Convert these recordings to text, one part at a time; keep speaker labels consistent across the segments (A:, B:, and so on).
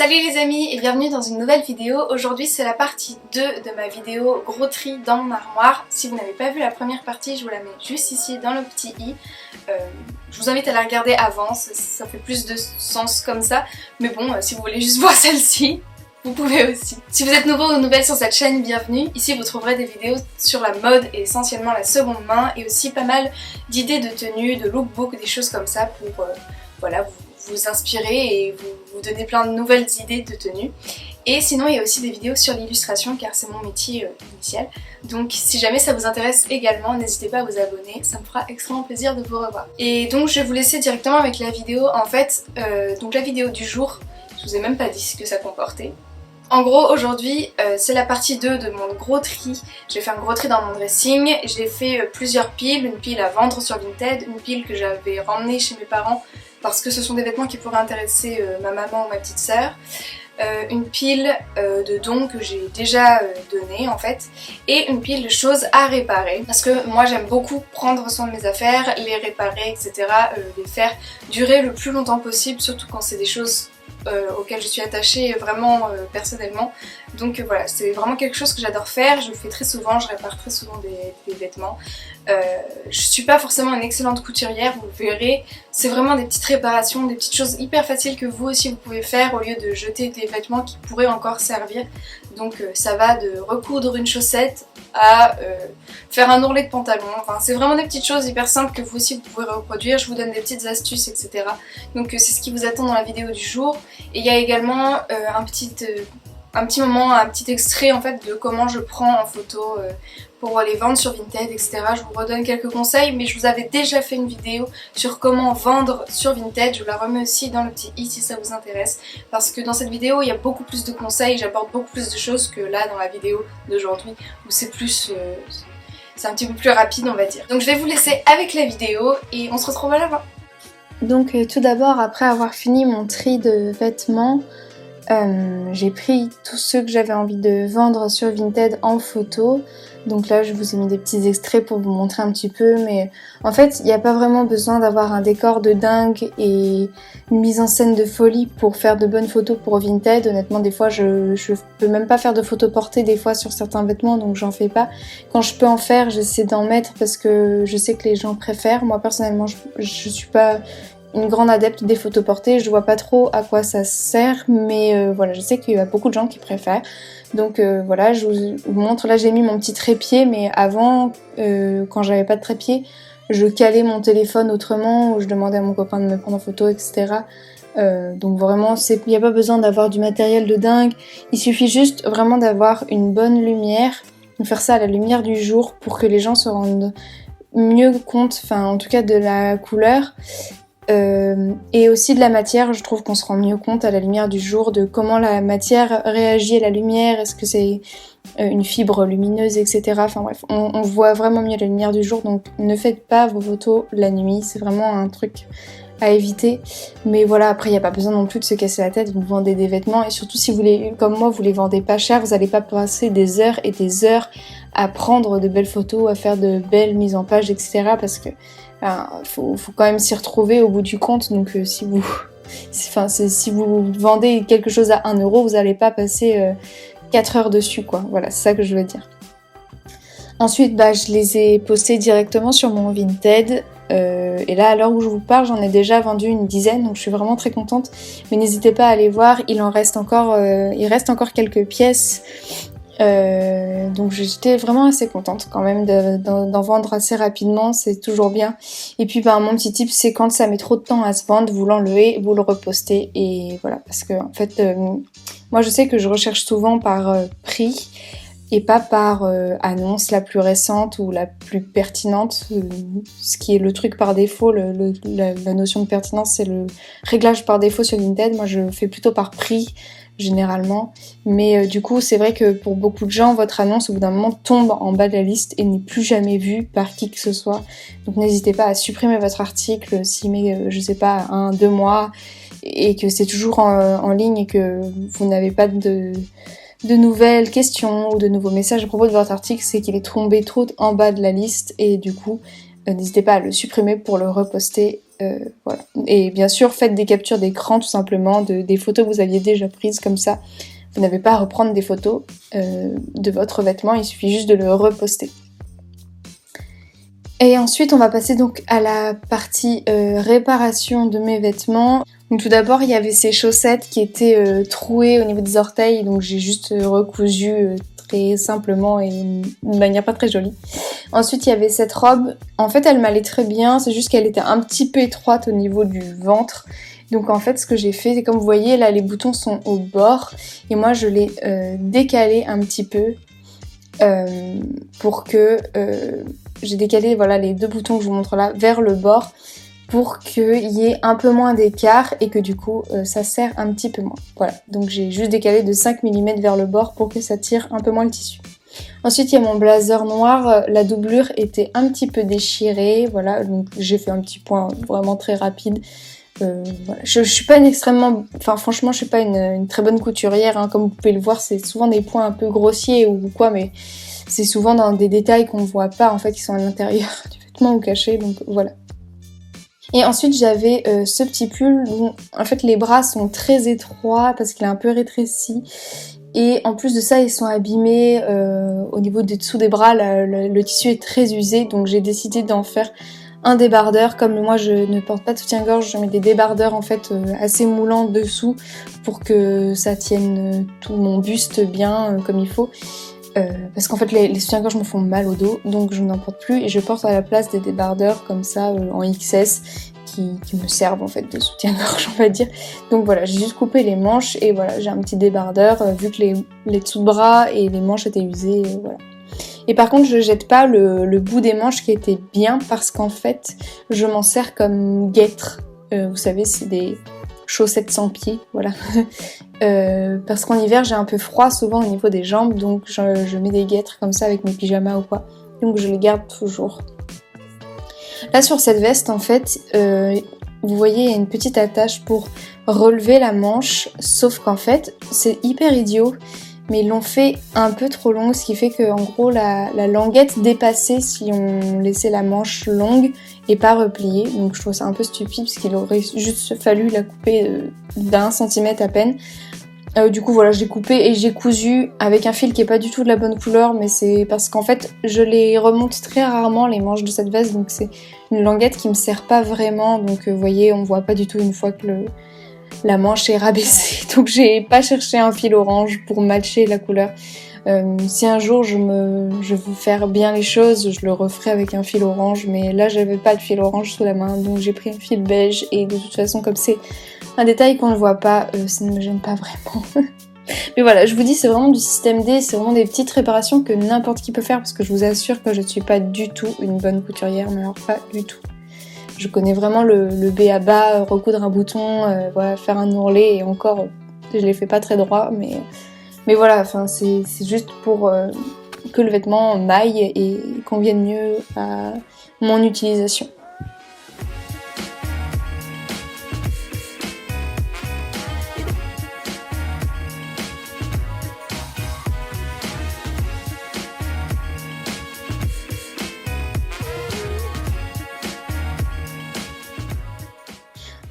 A: Salut les amis et bienvenue dans une nouvelle vidéo. Aujourd'hui c'est la partie 2 de ma vidéo gros tri dans mon armoire. Si vous n'avez pas vu la première partie, je vous la mets juste ici dans le petit i. Je vous invite à la regarder avant, ça fait plus de sens comme ça. Mais bon, si vous voulez juste voir celle-ci, vous pouvez aussi. Si vous êtes nouveau ou nouvelle sur cette chaîne, bienvenue. Ici vous trouverez des vidéos sur la mode et essentiellement la seconde main. Et aussi pas mal d'idées de tenues, de lookbook, des choses comme ça pour voilà, vous inspirer et vous donner plein de nouvelles idées de tenues. Et sinon il y a aussi des vidéos sur l'illustration car c'est mon métier initial. Donc si jamais ça vous intéresse également, n'hésitez pas à vous abonner, ça me fera extrêmement plaisir de vous revoir. Et donc je vais vous laisser directement avec la vidéo. En fait, donc la vidéo du jour, je vous ai même pas dit ce que ça comportait. En gros aujourd'hui c'est la partie 2 de mon gros tri. J'ai fait un gros tri dans mon dressing, j'ai fait plusieurs piles, une pile à vendre sur Vinted, une pile que j'avais ramenée chez mes parents parce que ce sont des vêtements qui pourraient intéresser ma maman ou ma petite sœur, une pile de dons que j'ai déjà donné en fait, et une pile de choses à réparer parce que moi j'aime beaucoup prendre soin de mes affaires, les réparer etc, les faire durer le plus longtemps possible, surtout quand c'est des choses auxquelles je suis attachée vraiment personnellement. Donc voilà, c'est vraiment quelque chose que j'adore faire, je le fais très souvent, je répare très souvent des vêtements. Je suis pas forcément une excellente couturière, vous le verrez, c'est vraiment des petites réparations, des petites choses hyper faciles que vous aussi vous pouvez faire au lieu de jeter des vêtements qui pourraient encore servir. Donc ça va de recoudre une chaussette à faire un ourlet de pantalon, enfin c'est vraiment des petites choses hyper simples que vous aussi vous pouvez reproduire, je vous donne des petites astuces etc. Donc c'est ce qui vous attend dans la vidéo du jour. Et il y a également un petit moment, un petit extrait en fait de comment je prends en photo pour les vendre sur Vinted etc. Je vous redonne quelques conseils, mais je vous avais déjà fait une vidéo sur comment vendre sur Vinted, je vous la remets aussi dans le petit i si ça vous intéresse, parce que dans cette vidéo il y a beaucoup plus de conseils, j'apporte beaucoup plus de choses que là dans la vidéo d'aujourd'hui où c'est plus... c'est un petit peu plus rapide on va dire. Donc je vais vous laisser avec la vidéo et on se retrouve à la fin.
B: Donc tout d'abord, après avoir fini mon tri de vêtements, j'ai pris tous ceux que j'avais envie de vendre sur Vinted en photo. Donc là je vous ai mis des petits extraits pour vous montrer un petit peu, mais en fait il n'y a pas vraiment besoin d'avoir un décor de dingue et une mise en scène de folie pour faire de bonnes photos pour Vinted. Honnêtement des fois je peux même pas faire de photos portées des fois sur certains vêtements, donc j'en fais pas. Quand je peux en faire j'essaie d'en mettre parce que je sais que les gens préfèrent. Moi personnellement je suis pas une grande adepte des photos portées, je vois pas trop à quoi ça sert, mais voilà, je sais qu'il y a beaucoup de gens qui préfèrent. Donc voilà, je vous montre, là j'ai mis mon petit trépied, mais avant, quand j'avais pas de trépied, je calais mon téléphone autrement, ou je demandais à mon copain de me prendre en photo, etc. Donc vraiment, il n'y a pas besoin d'avoir du matériel de dingue, il suffit juste vraiment d'avoir une bonne lumière, de faire ça à la lumière du jour pour que les gens se rendent mieux compte, enfin en tout cas de la couleur. Et aussi de la matière, je trouve qu'on se rend mieux compte à la lumière du jour de comment la matière réagit à la lumière, est-ce que c'est une fibre lumineuse, etc. Enfin bref, on voit vraiment mieux la lumière du jour, donc ne faites pas vos photos la nuit, c'est vraiment un truc à éviter. Mais voilà, après il n'y a pas besoin non plus de se casser la tête, vous vendez des vêtements, et surtout si vous les, comme moi, vous les vendez pas cher, vous n'allez pas passer des heures et des heures à prendre de belles photos, à faire de belles mises en page, etc. parce que faut quand même s'y retrouver au bout du compte, donc si vous vendez quelque chose à 1 euro, vous n'allez pas passer 4 heures dessus quoi, voilà, c'est ça que je veux dire. Ensuite je les ai postés directement sur mon Vinted, et là à l'heure où je vous parle j'en ai déjà vendu une dizaine, donc je suis vraiment très contente, mais n'hésitez pas à aller voir, il reste encore quelques pièces. Donc j'étais vraiment assez contente quand même d'en vendre assez rapidement, c'est toujours bien. Et puis mon petit tip, c'est quand ça met trop de temps à se vendre, vous l'enlevez, vous le repostez, et voilà, parce que en fait moi je sais que je recherche souvent par prix et pas par annonce la plus récente ou la plus pertinente, ce qui est le truc par défaut, la notion de pertinence, c'est le réglage par défaut sur Vinted. Moi je fais plutôt par prix généralement, mais du coup c'est vrai que pour beaucoup de gens votre annonce au bout d'un moment tombe en bas de la liste et n'est plus jamais vue par qui que ce soit, donc n'hésitez pas à supprimer votre article s'il met je sais pas 1-2 mois et que c'est toujours en ligne et que vous n'avez pas de nouvelles questions ou de nouveaux messages à propos de votre article, c'est qu'il est tombé trop en bas de la liste, et du coup n'hésitez pas à le supprimer pour le reposter Voilà. Et bien sûr, faites des captures d'écran tout simplement des photos que vous aviez déjà prises, comme ça vous n'avez pas à reprendre des photos de votre vêtement, il suffit juste de le reposter. Et ensuite on va passer donc à la partie réparation de mes vêtements. Donc tout d'abord il y avait ces chaussettes qui étaient trouées au niveau des orteils, donc j'ai juste recousu très simplement et d'une manière pas très jolie. Ensuite il y avait cette robe, en fait elle m'allait très bien, c'est juste qu'elle était un petit peu étroite au niveau du ventre. Donc en fait ce que j'ai fait, c'est comme vous voyez là les boutons sont au bord et moi je l'ai décalé un petit peu pour que j'ai décalé voilà les deux boutons que je vous montre là vers le bord pour qu'il y ait un peu moins d'écart et que du coup ça serre un petit peu moins. Voilà, donc j'ai juste décalé de 5 mm vers le bord pour que ça tire un peu moins le tissu. Ensuite il y a mon blazer noir, la doublure était un petit peu déchirée, voilà, donc j'ai fait un petit point vraiment très rapide. Voilà. Je suis pas franchement je suis pas une très bonne couturière, hein. Comme vous pouvez le voir c'est souvent des points un peu grossiers ou quoi, mais c'est souvent dans des détails qu'on voit pas en fait, qui sont à l'intérieur du vêtement ou cachés, donc voilà. Et ensuite j'avais ce petit pull où en fait les bras sont très étroits parce qu'il est un peu rétréci. Et en plus de ça, ils sont abîmés au niveau des dessous des bras, le tissu est très usé, donc j'ai décidé d'en faire un débardeur. Comme moi je ne porte pas de soutien-gorge, je mets des débardeurs en fait assez moulants dessous pour que ça tienne tout mon buste bien comme il faut. Parce qu'en fait les soutiens-gorge me font mal au dos, donc je n'en porte plus et je porte à la place des débardeurs comme ça en XS qui me servent en fait de soutien-gorge on va dire. Donc voilà, j'ai juste coupé les manches et voilà, j'ai un petit débardeur vu que les dessous de bras et les manches étaient usées, voilà. Et par contre je jette pas le bout des manches qui était bien parce qu'en fait je m'en sers comme guêtre. Vous savez c'est des chaussettes sans pied, voilà. Parce qu'en hiver j'ai un peu froid souvent au niveau des jambes, donc je mets des guêtres comme ça avec mes pyjamas ou quoi, donc je les garde toujours. Là sur cette veste en fait, vous voyez il y a une petite attache pour relever la manche, sauf qu'en fait c'est hyper idiot, mais ils l'ont fait un peu trop longue, ce qui fait que en gros la languette dépassait si on laissait la manche longue et pas repliée, donc je trouve ça un peu stupide parce qu'il aurait juste fallu la couper d'1 centimètre à peine. Du coup voilà, j'ai coupé et j'ai cousu avec un fil qui est pas du tout de la bonne couleur, mais c'est parce qu'en fait je les remonte très rarement les manches de cette veste, donc c'est une languette qui me sert pas vraiment, donc vous voyez on voit pas du tout une fois que la manche est rabaissée, donc j'ai pas cherché un fil orange pour matcher la couleur. Si un jour je veux faire bien les choses, je le referai avec un fil orange, mais là j'avais pas de fil orange sous la main, donc j'ai pris un fil beige et de toute façon comme c'est un détail qu'on ne voit pas, ça ne me gêne pas vraiment. Mais voilà, je vous dis c'est vraiment du système D, c'est vraiment des petites réparations que n'importe qui peut faire parce que je vous assure que je ne suis pas du tout une bonne couturière, mais alors pas du tout. Je connais vraiment le B à bas, recoudre un bouton, voilà, faire un ourlet et encore je les fais pas très droit, mais voilà, enfin c'est juste pour que le vêtement m'aille et convienne mieux à mon utilisation.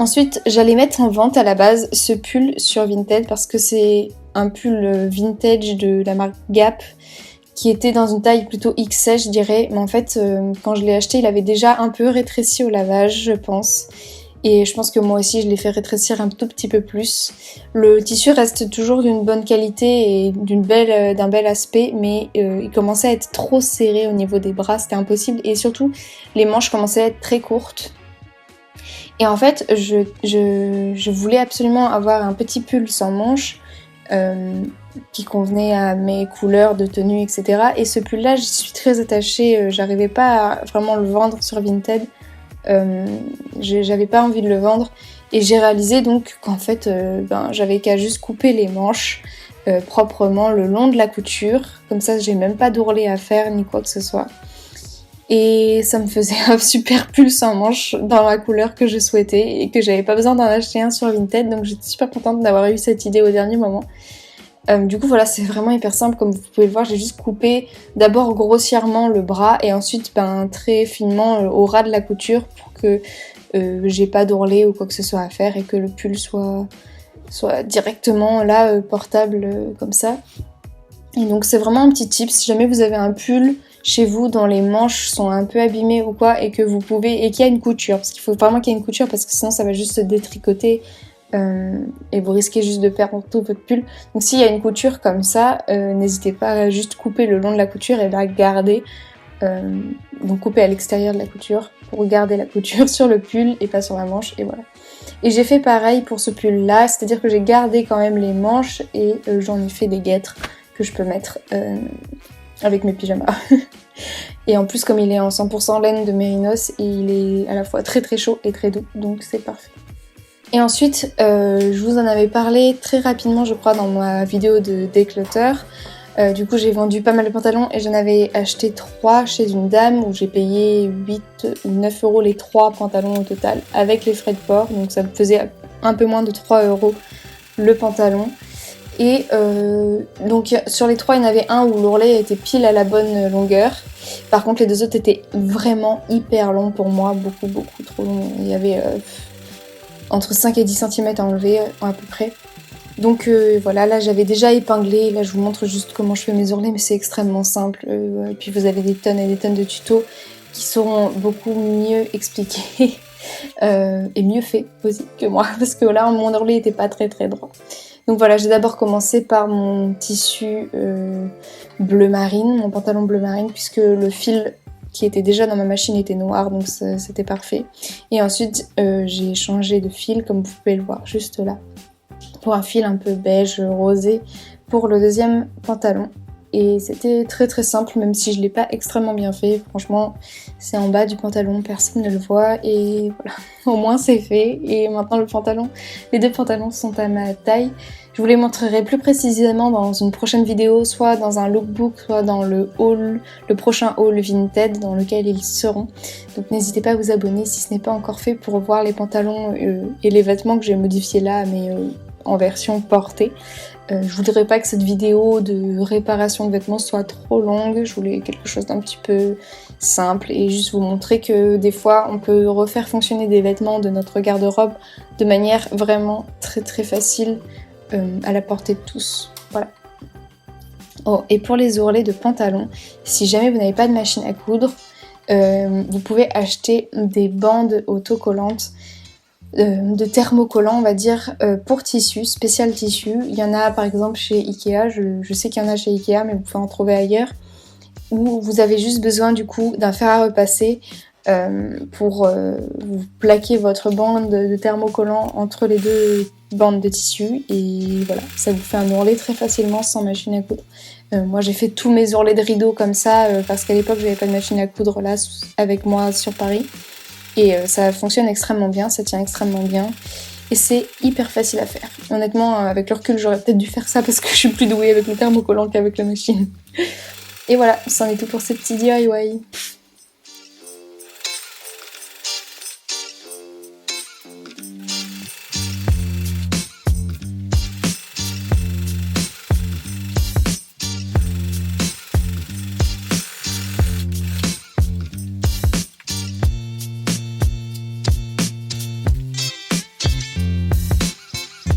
B: Ensuite, j'allais mettre en vente à la base ce pull sur Vinted parce que c'est un pull vintage de la marque Gap qui était dans une taille plutôt XS je dirais, mais en fait quand je l'ai acheté il avait déjà un peu rétréci au lavage je pense, et je pense que moi aussi je l'ai fait rétrécir un tout petit peu plus. Le tissu reste toujours d'une bonne qualité et d'un bel aspect, mais il commençait à être trop serré au niveau des bras, c'était impossible, et surtout les manches commençaient à être très courtes. Et en fait, je voulais absolument avoir un petit pull sans manches qui convenait à mes couleurs de tenue, etc. Et ce pull-là, j'y suis très attachée. J'arrivais pas à vraiment le vendre sur Vinted. J'avais pas envie de le vendre. Et j'ai réalisé donc qu'en fait, j'avais qu'à juste couper les manches proprement le long de la couture. Comme ça, j'ai même pas d'ourlet à faire ni quoi que ce soit. Et ça me faisait un super pull sans manches dans la couleur que je souhaitais et que j'avais pas besoin d'en acheter un sur Vinted, donc j'étais super contente d'avoir eu cette idée au dernier moment. Du coup voilà, c'est vraiment hyper simple, comme vous pouvez le voir, j'ai juste coupé d'abord grossièrement le bras et ensuite très finement au ras de la couture pour que j'ai pas d'ourlet ou quoi que ce soit à faire et que le pull soit directement là portable comme ça. Et donc c'est vraiment un petit tip, si jamais vous avez un pull chez vous dont les manches sont un peu abîmées ou quoi et que vous pouvez, et qu'il y a une couture, parce qu'il faut vraiment qu'il y ait une couture parce que sinon ça va juste se détricoter et vous risquez juste de perdre tout votre pull. Donc s'il y a une couture comme ça, n'hésitez pas à juste couper le long de la couture et la garder, donc couper à l'extérieur de la couture pour garder la couture sur le pull et pas sur la manche, et voilà. Et j'ai fait pareil pour ce pull là, c'est-à-dire que j'ai gardé quand même les manches et j'en ai fait des guêtres que je peux mettre avec mes pyjamas. Et en plus, comme il est en 100% laine de mérinos, il est à la fois très très chaud et très doux, donc c'est parfait. Et ensuite, je vous en avais parlé très rapidement, je crois, dans ma vidéo de declutter. Du coup, j'ai vendu pas mal de pantalons et j'en avais acheté 3 chez une dame où j'ai payé 8 ou 9 euros les 3 pantalons au total, avec les frais de port, donc ça me faisait un peu moins de 3 euros le pantalon. Et donc sur les 3, il y en avait un où l'ourlet était pile à la bonne longueur. Par contre, les 2 autres étaient vraiment hyper longs pour moi, beaucoup trop longs. Il y avait entre 5 et 10 cm à enlever à peu près. Donc voilà, là j'avais déjà épinglé, là je vous montre juste comment je fais mes ourlets, mais c'est extrêmement simple. Et puis vous avez des tonnes et des tonnes de tutos qui seront beaucoup mieux expliqués et mieux faits aussi que moi, parce que là mon ourlet était pas très droit. Donc voilà, j'ai d'abord commencé par mon tissu bleu marine, mon pantalon bleu marine, puisque le fil qui était déjà dans ma machine était noir, donc c'était parfait. Et ensuite, j'ai changé de fil, comme vous pouvez le voir juste là, pour un fil un peu beige rosé pour le deuxième pantalon. Et c'était très simple, même si je l'ai pas extrêmement bien fait. Franchement, c'est en bas du pantalon, personne ne le voit, et voilà, au moins c'est fait. Et maintenant les 2 pantalons sont à ma taille. Je vous les montrerai plus précisément dans une prochaine vidéo, soit dans un lookbook, soit dans le prochain haul Vinted dans lequel ils seront. Donc n'hésitez pas à vous abonner si ce n'est pas encore fait pour voir les pantalons et les vêtements que j'ai modifiés là, mais en version portée. Je voudrais pas que cette vidéo de réparation de vêtements soit trop longue, je voulais quelque chose d'un petit peu simple et juste vous montrer que des fois on peut refaire fonctionner des vêtements de notre garde-robe de manière vraiment très facile à la portée de tous. Voilà. Oh, et pour les ourlets de pantalon, si jamais vous n'avez pas de machine à coudre, vous pouvez acheter des bandes autocollantes de thermocollants, on va dire, pour tissu, spécial tissu. Il y en a par exemple chez Ikea, je sais qu'il y en a chez Ikea, mais vous pouvez en trouver ailleurs, où vous avez juste besoin du coup d'un fer à repasser pour vous plaquer votre bande de thermocollant entre les 2 bandes de tissu, et voilà, ça vous fait un ourlet très facilement sans machine à coudre. Moi j'ai fait tous mes ourlets de rideaux comme ça parce qu'à l'époque j'avais pas de machine à coudre là avec moi sur Paris. Et ça fonctionne extrêmement bien, ça tient extrêmement bien. Et c'est hyper facile à faire. Honnêtement, avec le recul, j'aurais peut-être dû faire ça parce que je suis plus douée avec le thermocollant qu'avec la machine. Et voilà, c'en est tout pour ce petit DIY.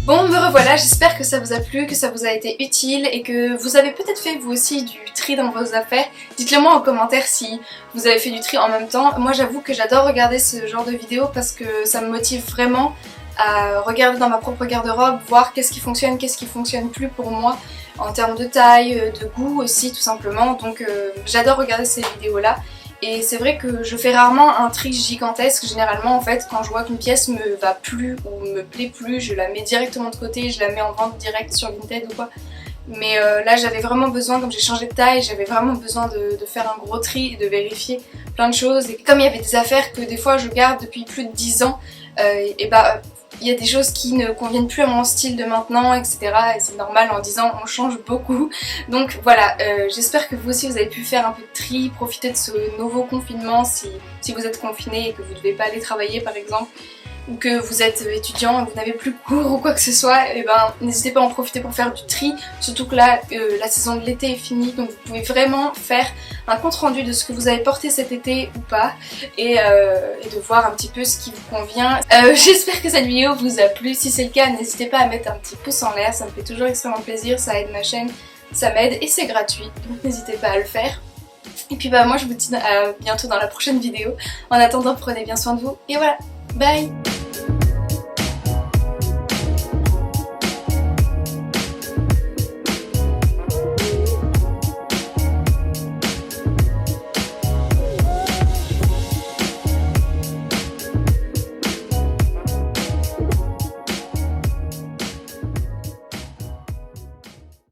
A: Bon, me revoilà, j'espère que ça vous a plu, que ça vous a été utile et que vous avez peut-être fait vous aussi du tri dans vos affaires. Dites-le moi en commentaire si vous avez fait du tri en même temps. Moi j'avoue que j'adore regarder ce genre de vidéos parce que ça me motive vraiment à regarder dans ma propre garde-robe, voir qu'est-ce qui fonctionne plus pour moi en termes de taille, de goût aussi tout simplement. Donc j'adore regarder ces vidéos-là. Et c'est vrai que je fais rarement un tri gigantesque. Généralement en fait quand je vois qu'une pièce me va plus ou me plaît plus, je la mets directement de côté, je la mets en vente directe sur Vinted ou quoi. Mais là j'avais vraiment besoin, comme j'ai changé de taille, j'avais vraiment besoin de faire un gros tri et de vérifier plein de choses. Et comme il y avait des affaires que des fois je garde depuis plus de 10 ans, et bah il y a des choses qui ne conviennent plus à mon style de maintenant, etc. Et c'est normal, en 10 ans on change beaucoup. Donc voilà, j'espère que vous aussi vous avez pu faire un peu de tri, profiter de ce nouveau confinement si vous êtes confiné et que vous ne devez pas aller travailler par exemple. ou que vous êtes étudiant et vous n'avez plus cours ou quoi que ce soit, et ben n'hésitez pas à en profiter pour faire du tri, surtout que là la saison de l'été est finie, donc vous pouvez vraiment faire un compte rendu de ce que vous avez porté cet été ou pas, et de voir un petit peu ce qui vous convient. J'espère que cette vidéo vous a plu, si c'est le cas n'hésitez pas à mettre un petit pouce en l'air, ça me fait toujours extrêmement plaisir, ça aide ma chaîne, ça m'aide et c'est gratuit, donc n'hésitez pas à le faire. Et puis bah moi je vous dis à bientôt dans la prochaine vidéo. En attendant, prenez bien soin de vous et voilà, bye.